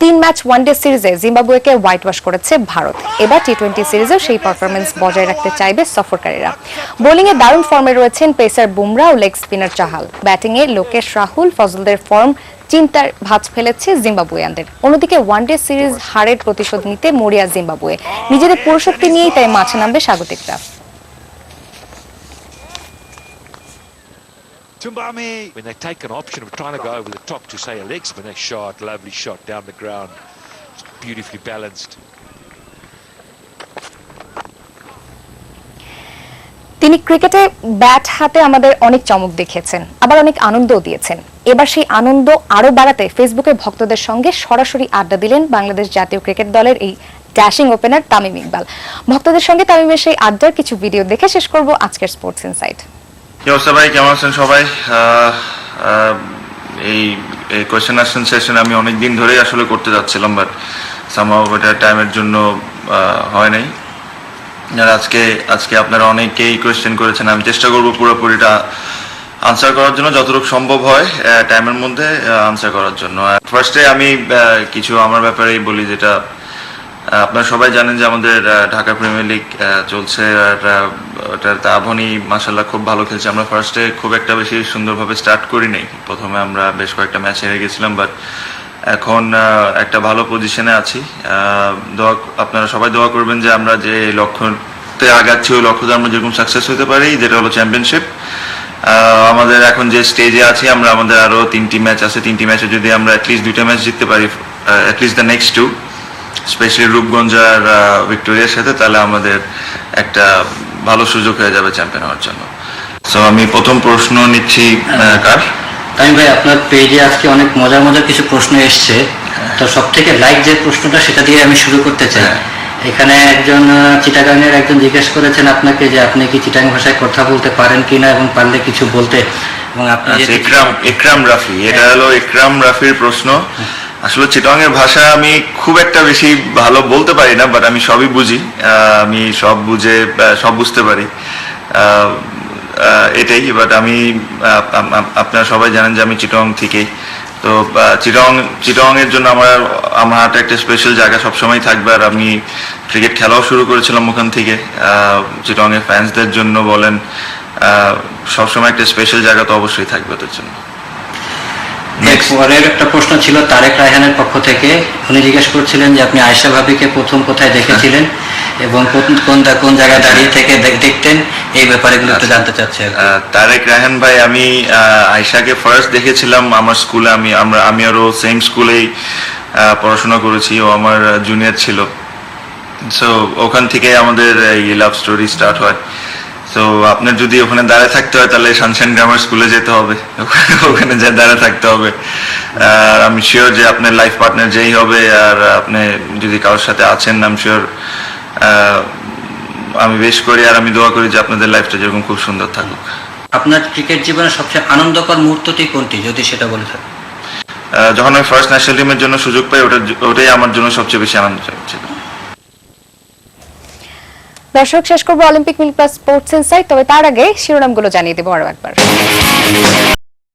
3 match one day সিরিজে জিম্বাবুয়েকে white wash করেছে ভারত। এবার টি20 সিরিজেও সেই পারফরম্যান্স বজায় রাখতে চাইবে সফরকারীরা। বোলিংয়ে দারুণ ফর্মে রয়েছেন পেসার বুমরা ও লেগ স্পিনার চাহাল। ব্যাটিংয়ে লোকেশ রাহুল, ফজলদের ফর্ম চিন্তার ভাঁজ ফেলেছে জিম্বাবুয়ানদের। অন্যদিকে ওয়ানডে সিরিজ হারের প্রতিশোধ নিতে মরিয়া জিম্বাবুয়ে। নিজেদের পুরুষত্ব নিয়েই তাই মাঠে নামবে স্বাগতিকরা। Tumbami, when they take an option of trying to go over the top to say a leg spinner shot, lovely shot down the ground, it's beautifully balanced. তিনি ক্রিকেটে ব্যাট হাতে আমাদের অনেক চমক দেখিয়েছেন, আবার অনেক আনন্দও দিয়েছেন। এবার সেই আনন্দ আরো বাড়াতে ফেসবুকে ভক্তদের সঙ্গে সরাসরি আড্ডা দিলেন বাংলাদেশ জাতীয় ক্রিকেট দলের এই ড্যাশিং ওপেনার তামিম ইকবাল। ভক্তদের সঙ্গে তামিমের সেই আড্ডার কিছু ভিডিও দেখে শেষ করব আজকের স্পোর্টস ইনসাইট। ভাই কেমন আছেন সবাই? এই কোয়েশ্চেন আনসার সেশন আমি অনেক দিন ধরেই আসলে করতে যাচ্ছিলাম, বাট সামহাউ এটা টাইমের জন্য হয় নাই। আর আজকে আপনারা অনেকেই কোয়েশ্চেন করেছেন, আমি চেষ্টা করব পুরোপুরিটা আনসার করার জন্য, যতটুকু সম্ভব হয় টাইমের মধ্যে আনসার করার জন্য। ফার্স্টে আমি কিছু আমার ব্যাপারেই বলি, যেটা আপনারা সবাই জানেন যে আমাদের ঢাকা প্রিমিয়ার লিগ চলছে, আর ওটার আবহাওয়া মাশাআল্লাহ খুব ভালো খেলছে। আমরা ফার্স্টে খুব একটা বেশি সুন্দরভাবে স্টার্ট করি নাই, প্রথমে আমরা বেশ কয়েকটা ম্যাচ হেরে গেছিলাম, বাট এখন একটা ভালো পজিশনে আছি। আপনারা সবাই দোয়া করবেন যে আমরা যে লক্ষ্যতে আগাচ্ছি ওই লক্ষ্যতে আমরা যেরকম সাকসেস হতে পারি, যেটা হলো চ্যাম্পিয়নশিপ। আমাদের এখন যে স্টেজে আছি, আমাদের আরও 3টি ম্যাচ আছে। 3টি ম্যাচে যদি আমরা অ্যাটলিস্ট 2টা ম্যাচ জিততে পারি, at least the next 2, specially Rupganj আর ভিক্টোরিয়ার সাথে, তাহলে আমাদের একটা ভালো সুযোগ হয়ে যাবে চ্যাম্পিয়ন হওয়ার জন্য। সো আমি প্রথম প্রশ্ন নিচ্ছি কার? তামিম ভাই, আপনার পেজে আজকে অনেক মজার কিছু প্রশ্ন এসছে, তো সব থেকে লাইক যে প্রশ্নটা সেটা দিয়ে আমি শুরু করতে চাই। এখানে একজন চিটাগাংয়ের একজন জিজ্ঞেস করেছেন আপনাকে যে আপনি কি চিটাং ভাষায় কথা বলতে পারেন কিনা, এবং পারলে কিছু বলতে। এবং আপনি ইকরাম রাফি, এটা হলো ইকরাম রাফির প্রশ্ন। আসলে চিটাগাংয়ের ভাষা আমি খুব একটা বেশি ভালো বলতে পারি না, বাট আমি সবই বুঝি, আমি সব বুঝতে পারি, এটাই। বাট আমি আপনারা সবাই জানেন যে আমি চিটাগাং থেকেই, তো চিটাগাংয়ের জন্য আমার হাতে একটা স্পেশাল জায়গা সবসময় থাকবে। আর আমি ক্রিকেট খেলাও শুরু করেছিলাম ওখান থেকে। চিটাগাংয়ের ফ্যান্সদের জন্য বলেন, সবসময় একটা স্পেশাল জায়গা তো অবশ্যই থাকবে ওদের জন্য। পরের একটা প্রশ্ন ছিল তারেক রায়হানের পক্ষ থেকে। উনি জিজ্ঞেস করছিলেন যে আপনি আয়েশা ভাবিকে প্রথম কোথায় দেখেছিলেন এবং কোন জায়গায় দাঁড়িয়ে থেকে দেখতেন, এই ব্যাপারে একটু জানতে চাচ্ছি। তারেক রায়হান ভাই, আমি আয়েশাকে ফার্স্ট দেখেছিলাম আমার স্কুলে। আমি আরও সেম স্কুলেই পড়াশোনা করেছি, ও আমার জুনিয়র ছিল। সো ওখান থেকে আমাদের এই লাভ স্টোরি স্টার্ট হয়। তো আপনার যদি ওখানে দাঁড়িয়ে থাকতে হয়, তাহলে সানশাইন গ্রামার স্কুলে যেতে হবে, ওখানে যা দাঁড়িয়ে থাকতে হবে। আর আমি শিওর যে আপনার লাইফ পার্টনার যেই হবে, আর আপনি যদি কারোর সাথে আছেন, আমি শিওর, আমি বেশ করি আর আমি দোয়া করি যে আপনাদের লাইফটা যেরকম খুব সুন্দর থাকুক। আপনার ক্রিকেট জীবনের সবচেয়ে আনন্দকর মুহূর্তটি কোনটি, যদি সেটা বলে থাকেন? যখন আমি ফার্স্ট ন্যাশনাল টিমের জন্য সুযোগ পাই, ওটাই আমার জন্য সবচেয়ে বেশি আনন্দ ছিল। দর্শক, শেষ করবো অলিম্পিক মিল প্লাস স্পোর্টস ইনসাইট, তবে তার আগে শিরোনামগুলো জানিয়ে দেবো আরো একবার।